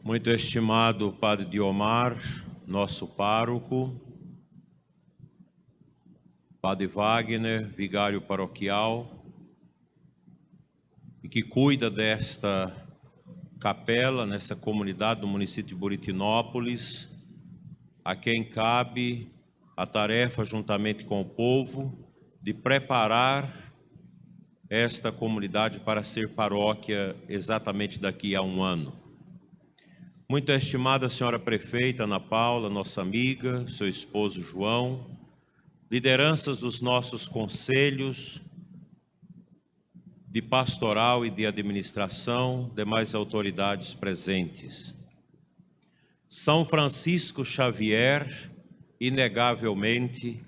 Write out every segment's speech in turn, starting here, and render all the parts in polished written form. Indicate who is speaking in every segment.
Speaker 1: Muito estimado Padre Diomar, nosso pároco, Padre Wagner, vigário paroquial, e que cuida desta capela, nessa comunidade do município de Buritinópolis, a quem cabe a tarefa, juntamente com o povo, de preparar esta comunidade para ser paróquia exatamente daqui a um ano. Muito estimada senhora prefeita Ana Paula, nossa amiga, seu esposo João, lideranças dos nossos conselhos de pastoral e de administração, demais autoridades presentes. São Francisco Xavier, inegavelmente,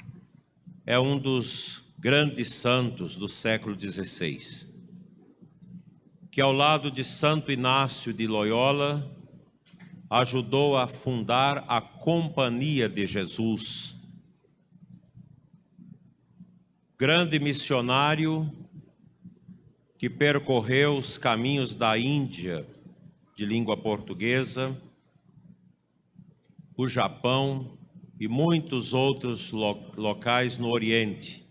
Speaker 1: é um dos grandes santos do século XVI, que ao lado de Santo Inácio de Loyola, ajudou a fundar a Companhia de Jesus. Grande missionário que percorreu os caminhos da Índia, de língua portuguesa, o Japão e muitos outros locais no Oriente.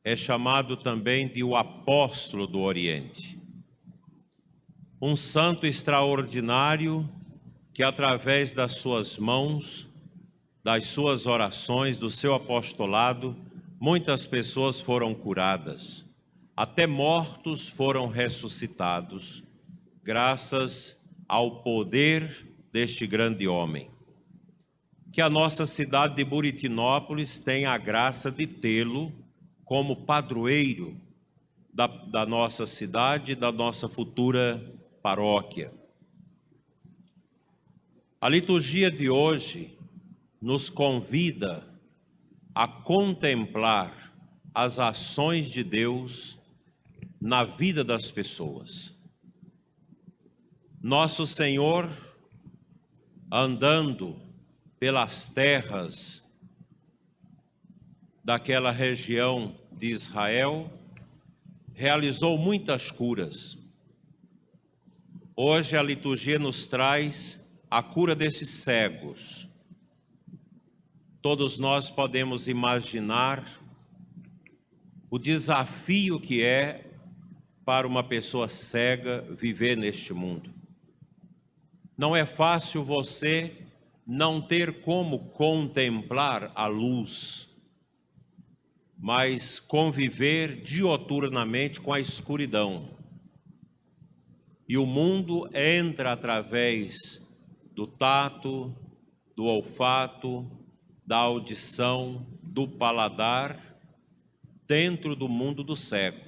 Speaker 1: É chamado também de o apóstolo do Oriente. Um santo extraordinário que através das suas mãos, das suas orações, do seu apostolado, muitas pessoas foram curadas, até mortos foram ressuscitados, graças ao poder deste grande homem. Que a nossa cidade de Buritinópolis tenha a graça de tê-lo como padroeiro da nossa cidade e da nossa futura paróquia. A liturgia de hoje nos convida a contemplar as ações de Deus na vida das pessoas. Nosso Senhor, andando pelas terras daquela região de Israel, realizou muitas curas. Hoje a liturgia nos traz a cura desses cegos. Todos nós podemos imaginar o desafio que é para uma pessoa cega viver neste mundo. Não é fácil você não ter como contemplar a luz, mas conviver dioturnamente com a escuridão. E o mundo entra através do tato, do olfato, da audição, do paladar, dentro do mundo do cego,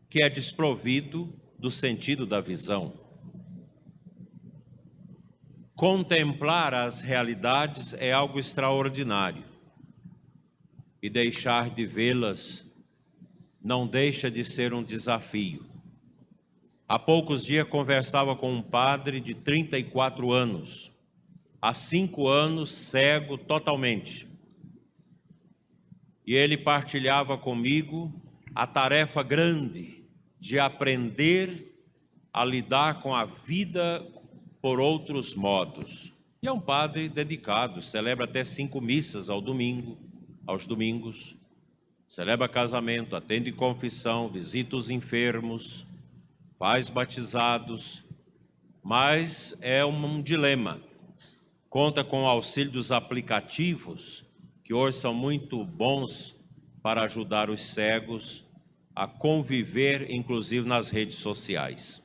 Speaker 1: que é desprovido do sentido da visão. Contemplar as realidades é algo extraordinário, e deixar de vê-las não deixa de ser um desafio. Há poucos dias conversava com um padre de 34 anos, há 5 anos cego totalmente. E ele partilhava comigo a tarefa grande de aprender a lidar com a vida por outros modos. E é um padre dedicado, celebra até 5 missas aos domingos, celebra casamento, atende confissão, visita os enfermos, faz batizados, mas é um dilema. Conta com o auxílio dos aplicativos, que hoje são muito bons para ajudar os cegos a conviver, inclusive nas redes sociais.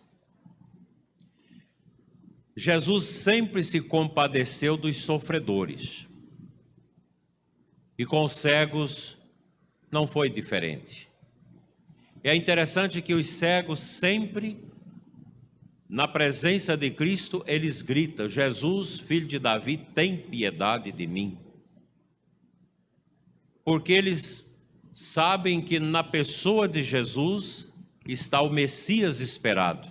Speaker 1: Jesus sempre se compadeceu dos sofredores, e com os cegos não foi diferente. É interessante que os cegos sempre, na presença de Cristo, eles gritam: Jesus, filho de Davi, tem piedade de mim. Porque eles sabem que na pessoa de Jesus está o Messias esperado,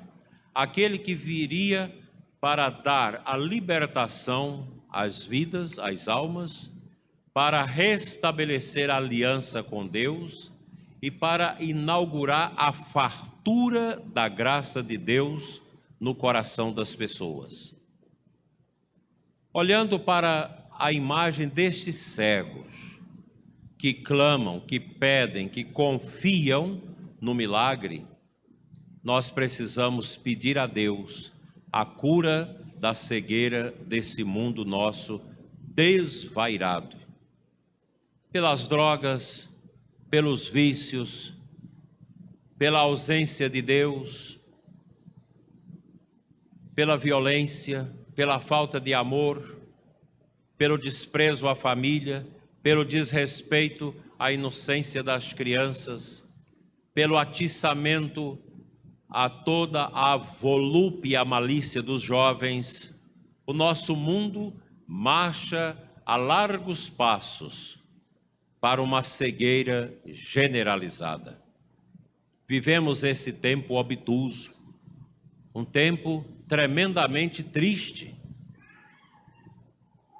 Speaker 1: aquele que viria para dar a libertação às vidas, às almas, para restabelecer a aliança com Deus e para inaugurar a fartura da graça de Deus no coração das pessoas. Olhando para a imagem destes cegos, que clamam, que pedem, que confiam no milagre, nós precisamos pedir a Deus a cura da cegueira desse mundo nosso desvairado. Pelas drogas, pelos vícios, pela ausência de Deus, pela violência, pela falta de amor, pelo desprezo à família, pelo desrespeito à inocência das crianças, pelo atiçamento a toda a volúpia e a malícia dos jovens. O nosso mundo marcha a largos passos para uma cegueira generalizada. Vivemos esse tempo obtuso, um tempo tremendamente triste,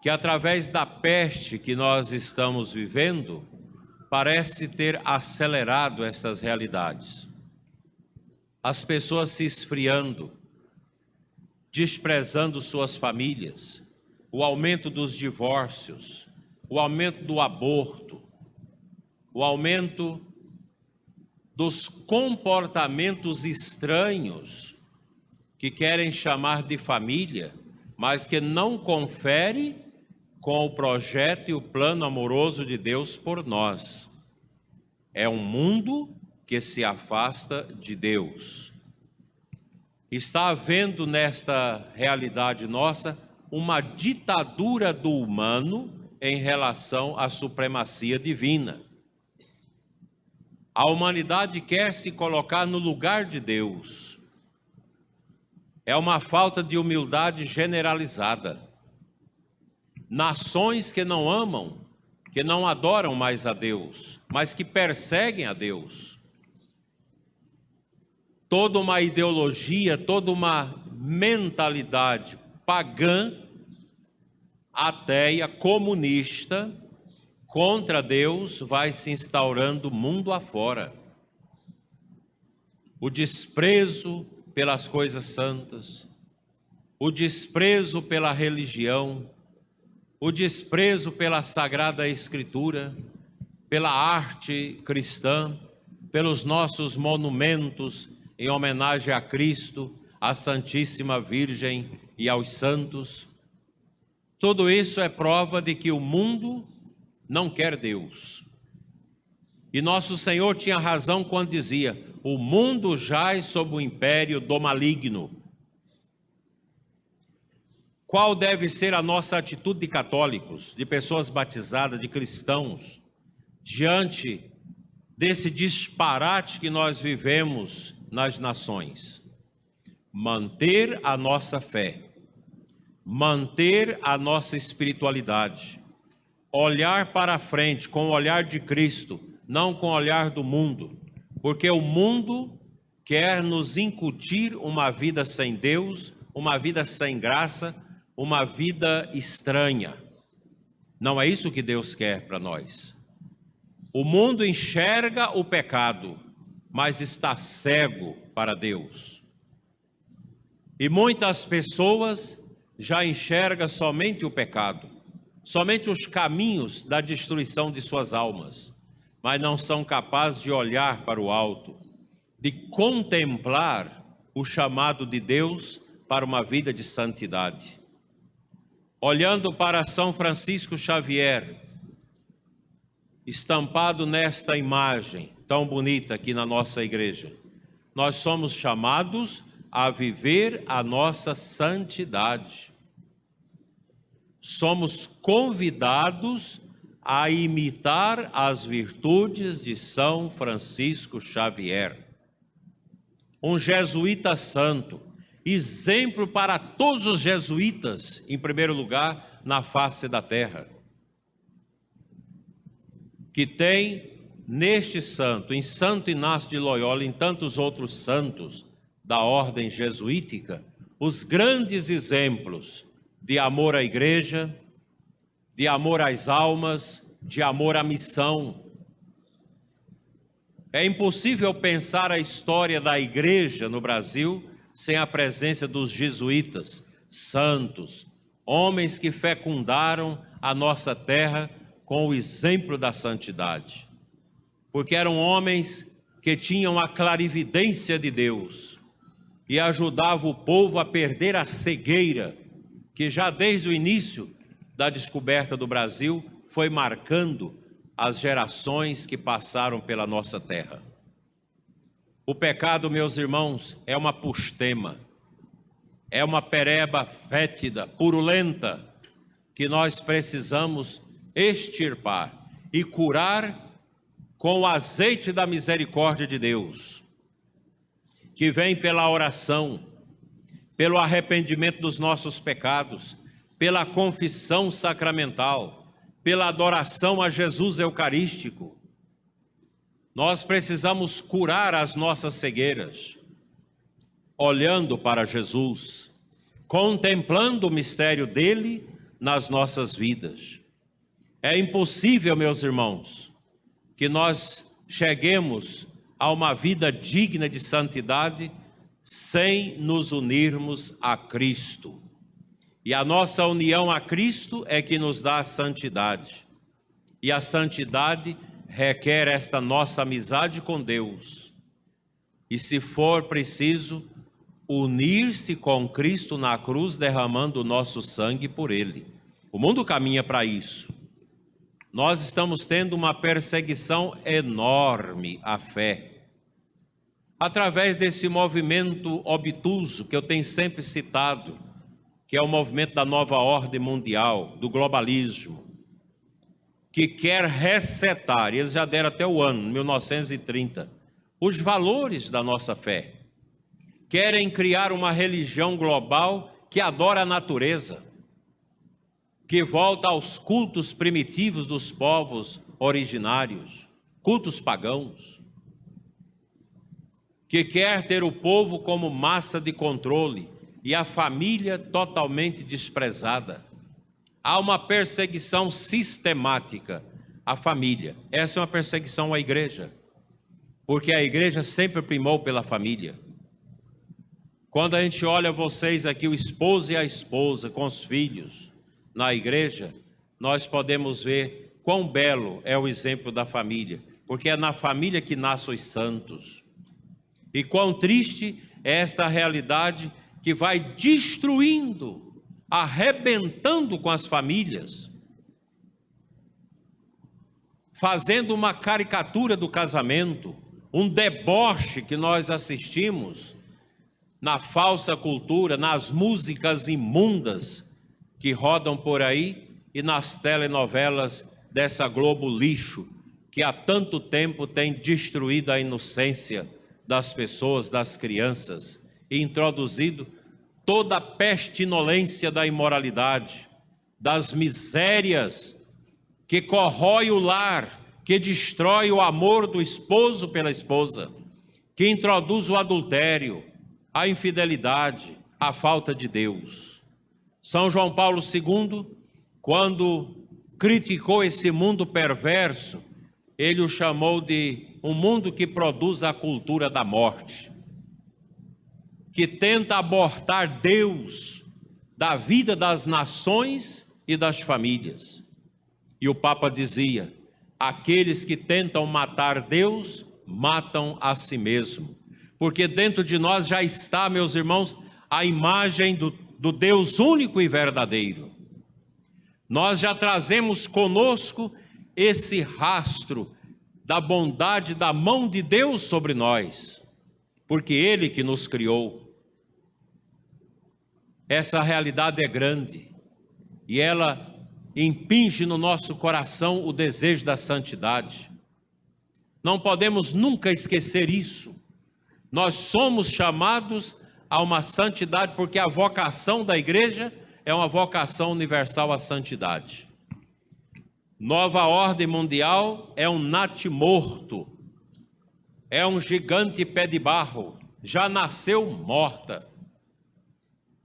Speaker 1: que através da peste que nós estamos vivendo, parece ter acelerado estas realidades. As pessoas se esfriando, desprezando suas famílias, o aumento dos divórcios, o aumento do aborto, o aumento dos comportamentos estranhos que querem chamar de família, mas que não confere com o projeto e o plano amoroso de Deus por nós. É um mundo que se afasta de Deus. Está havendo nesta realidade nossa uma ditadura do humano em relação à supremacia divina. A humanidade quer se colocar no lugar de Deus. É uma falta de humildade generalizada. Nações que não amam, que não adoram mais a Deus, mas que perseguem a Deus. Toda uma ideologia, toda uma mentalidade pagã, ateia, comunista, contra Deus, vai se instaurando mundo afora. O desprezo pelas coisas santas, o desprezo pela religião, o desprezo pela Sagrada Escritura, pela arte cristã, pelos nossos monumentos em homenagem a Cristo, à Santíssima Virgem e aos santos. Tudo isso é prova de que o mundo não quer Deus. E nosso Senhor tinha razão quando dizia: o mundo jaz sob o império do maligno. Qual deve ser a nossa atitude de católicos, de pessoas batizadas, de cristãos, diante desse disparate que nós vivemos nas nações? Manter a nossa fé, manter a nossa espiritualidade, olhar para a frente com o olhar de Cristo, não com o olhar do mundo, porque o mundo quer nos incutir uma vida sem Deus, uma vida sem graça, uma vida estranha. Não é isso que Deus quer para nós. O mundo enxerga o pecado, mas está cego para Deus. E muitas pessoas já enxergam somente o pecado, somente os caminhos da destruição de suas almas, mas não são capazes de olhar para o alto, de contemplar o chamado de Deus para uma vida de santidade. Olhando para São Francisco Xavier, estampado nesta imagem tão bonita aqui na nossa igreja, nós somos chamados a viver a nossa santidade. Somos convidados a imitar as virtudes de São Francisco Xavier, um jesuíta santo, exemplo para todos os jesuítas, em primeiro lugar, na face da terra, que tem neste santo, em Santo Inácio de Loyola, em tantos outros santos da ordem jesuítica, os grandes exemplos de amor à igreja, de amor às almas, de amor à missão. É impossível pensar a história da igreja no Brasil sem a presença dos jesuítas, santos, homens que fecundaram a nossa terra com o exemplo da santidade, porque eram homens que tinham a clarividência de Deus e ajudavam o povo a perder a cegueira, que já desde o início da descoberta do Brasil foi marcando as gerações que passaram pela nossa terra. O pecado, meus irmãos, é uma pustema, é uma pereba fétida, purulenta, que nós precisamos extirpar e curar com o azeite da misericórdia de Deus, que vem pela oração, pelo arrependimento dos nossos pecados, pela confissão sacramental, pela adoração a Jesus Eucarístico. Nós precisamos curar as nossas cegueiras, olhando para Jesus, contemplando o mistério dele nas nossas vidas. É impossível, meus irmãos, que nós cheguemos a uma vida digna de santidade sem nos unirmos a Cristo. E a nossa união a Cristo é que nos dá a santidade. E a santidade requer esta nossa amizade com Deus. E se for preciso, unir-se com Cristo na cruz, derramando o nosso sangue por Ele. O mundo caminha para isso. Nós estamos tendo uma perseguição enorme à fé, através desse movimento obtuso que eu tenho sempre citado, que é o movimento da nova ordem mundial, do globalismo, que quer resetar, eles já deram até o ano, 1930, os valores da nossa fé. Querem criar uma religião global que adora a natureza, que volta aos cultos primitivos dos povos originários, cultos pagãos, que quer ter o povo como massa de controle e a família totalmente desprezada. Há uma perseguição sistemática à família. Essa é uma perseguição à igreja, porque a igreja sempre primou pela família. Quando a gente olha vocês aqui, o esposo e a esposa com os filhos na igreja, nós podemos ver quão belo é o exemplo da família, porque é na família que nascem os santos. E quão triste é esta realidade que vai destruindo, arrebentando com as famílias, fazendo uma caricatura do casamento, um deboche que nós assistimos na falsa cultura, nas músicas imundas que rodam por aí e nas telenovelas dessa Globo lixo, que há tanto tempo tem destruído a inocência das pessoas, das crianças, e introduzido toda a pestilência da imoralidade, das misérias que corrói o lar, que destrói o amor do esposo pela esposa, que introduz o adultério, a infidelidade, a falta de Deus. São João Paulo II, quando criticou esse mundo perverso, ele o chamou de um mundo que produz a cultura da morte, que tenta abortar Deus da vida das nações e das famílias. E o Papa dizia: aqueles que tentam matar Deus, matam a si mesmo. Porque dentro de nós já está, meus irmãos, a imagem do Deus único e verdadeiro. Nós já trazemos conosco esse rastro da bondade da mão de Deus sobre nós, porque Ele que nos criou. Essa realidade é grande e ela impinge no nosso coração o desejo da santidade. Não podemos nunca esquecer isso. Nós somos chamados a uma santidade porque a vocação da igreja é uma vocação universal à santidade. Nova ordem mundial é um natimorto, é um gigante pé de barro, já nasceu morta.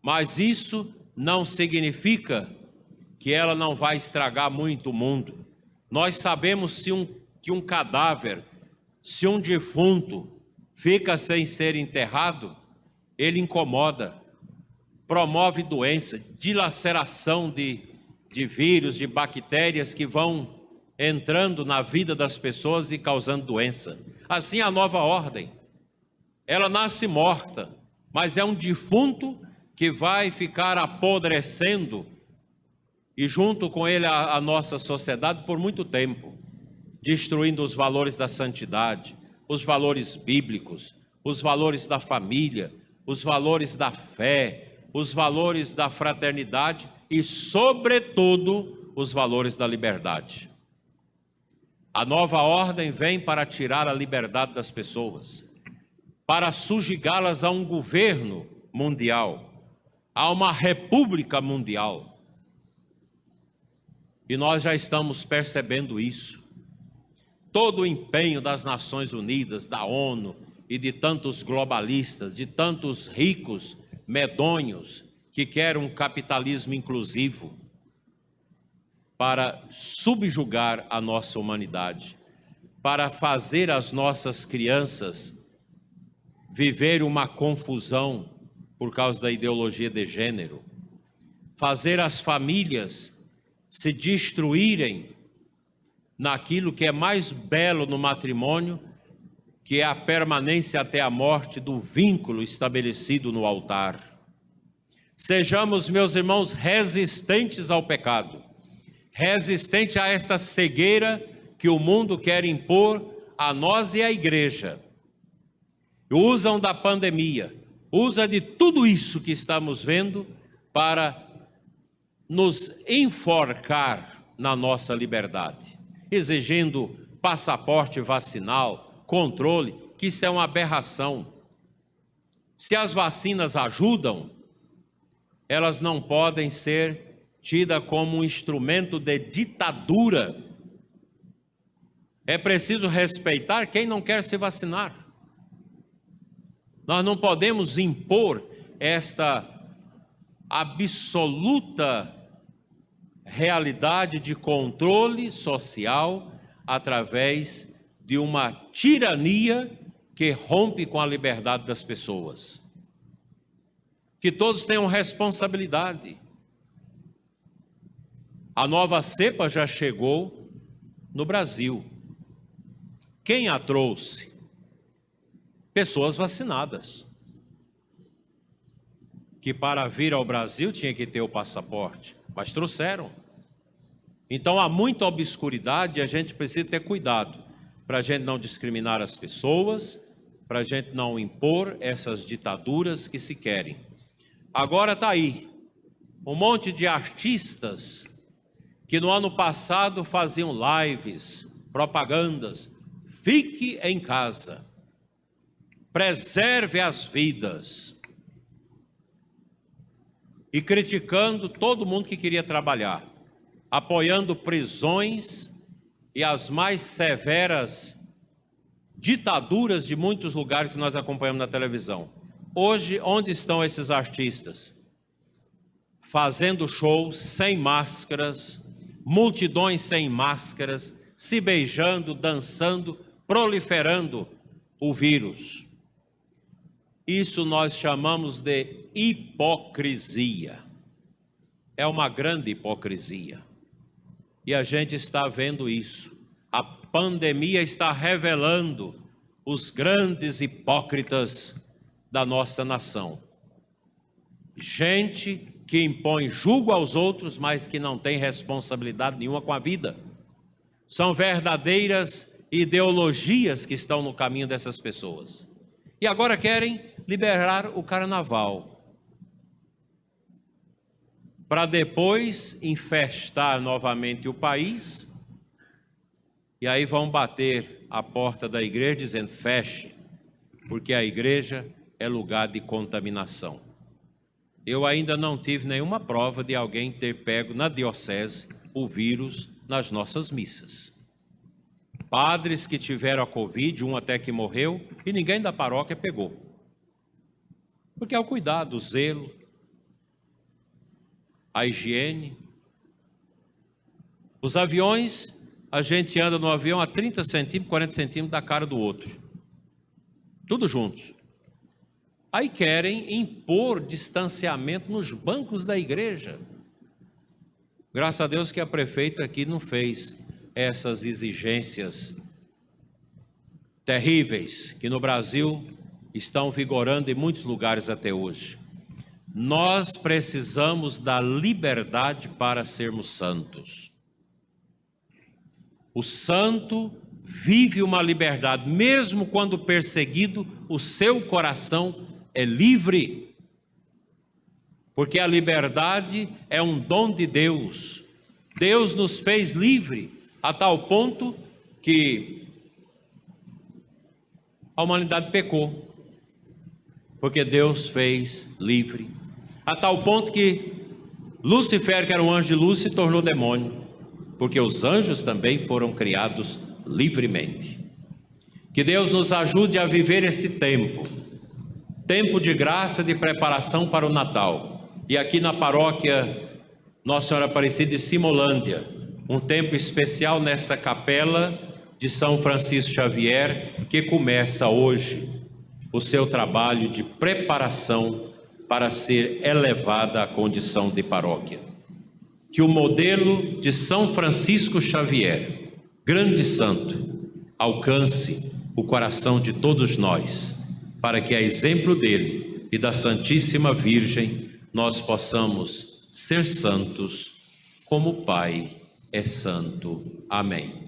Speaker 1: Mas isso não significa que ela não vai estragar muito o mundo. Nós sabemos que um cadáver, se um defunto fica sem ser enterrado, ele incomoda. promove doença, dilaceração de vírus, de bactérias que vão entrando na vida das pessoas e causando doença. Assim a nova ordem, ela nasce morta, mas é um defunto que vai ficar apodrecendo e junto com ele a nossa sociedade por muito tempo, destruindo os valores da santidade, os valores bíblicos, os valores da família, os valores da fé, os valores da fraternidade e, sobretudo, os valores da liberdade. A nova ordem vem para tirar a liberdade das pessoas, para subjugá-las a um governo mundial, a uma república mundial. E nós já estamos percebendo isso. Todo o empenho das Nações Unidas, da ONU e de tantos globalistas, de tantos ricos medonhos que querem um capitalismo inclusivo para subjugar a nossa humanidade, para fazer as nossas crianças viver uma confusão por causa da ideologia de gênero, fazer as famílias se destruírem naquilo que é mais belo no matrimônio, que é a permanência até a morte do vínculo estabelecido no altar. Sejamos, meus irmãos, resistentes ao pecado, resistentes a esta cegueira que o mundo quer impor a nós e à igreja. Usam da pandemia, usa de tudo isso que estamos vendo para nos enforcar na nossa liberdade, exigindo passaporte vacinal, controle, que isso é uma aberração. Se as vacinas ajudam, elas não podem ser tidas como um instrumento de ditadura. É preciso respeitar quem não quer se vacinar. Nós não podemos impor esta absoluta realidade de controle social através de uma tirania que rompe com a liberdade das pessoas. Que todos tenham responsabilidade. A nova cepa já chegou no Brasil. Quem a trouxe? Pessoas vacinadas, que para vir ao Brasil tinha que ter o passaporte, mas trouxeram. Então há muita obscuridade e a gente precisa ter cuidado para a gente não discriminar as pessoas, para a gente não impor essas ditaduras que se querem. Agora está aí, um monte de artistas que no ano passado faziam lives, propagandas, fique em casa, preserve as vidas, e criticando todo mundo que queria trabalhar, apoiando prisões e as mais severas ditaduras de muitos lugares que nós acompanhamos na televisão. Hoje, onde estão esses artistas? Fazendo shows sem máscaras, multidões sem máscaras, se beijando, dançando, proliferando o vírus. Isso nós chamamos de hipocrisia. É uma grande hipocrisia. E a gente está vendo isso. A pandemia está revelando os grandes hipócritas da nossa nação. Gente que impõe julgo aos outros, mas que não tem responsabilidade nenhuma com a vida. São verdadeiras ideologias que estão no caminho dessas pessoas. E agora querem liberar o carnaval, para depois infestar novamente o país, e aí vão bater a porta da igreja dizendo feche, porque a igreja é lugar de contaminação. Eu ainda não tive nenhuma prova de alguém ter pego na diocese o vírus nas nossas missas. Padres que tiveram a Covid, um até que morreu, e ninguém da paróquia pegou. Porque é o cuidado, o zelo, a higiene. Os aviões, a gente anda no avião a 30 centímetros, 40 centímetros da cara do outro. Tudo junto. Aí querem impor distanciamento nos bancos da igreja. Graças a Deus que a prefeita aqui não fez essas exigências terríveis que no Brasil estão vigorando em muitos lugares até hoje. Nós precisamos da liberdade para sermos santos. O santo vive uma liberdade, mesmo quando perseguido, o seu coração é livre. Porque a liberdade é um dom de Deus. Deus nos fez livre, a tal ponto que a humanidade pecou. Porque Deus fez livre. A tal ponto que Lúcifer, que era um anjo de luz, se tornou demônio. Porque os anjos também foram criados livremente. Que Deus nos ajude a viver esse tempo. Tempo de graça, de preparação para o Natal. E aqui na paróquia Nossa Senhora Aparecida de Simolândia, um tempo especial nessa capela de São Francisco Xavier, que começa hoje o seu trabalho de preparação para ser elevada à condição de paróquia. Que o modelo de São Francisco Xavier, grande santo, alcance o coração de todos nós, para que a exemplo dele e da Santíssima Virgem, nós possamos ser santos como o Pai é santo. Amém.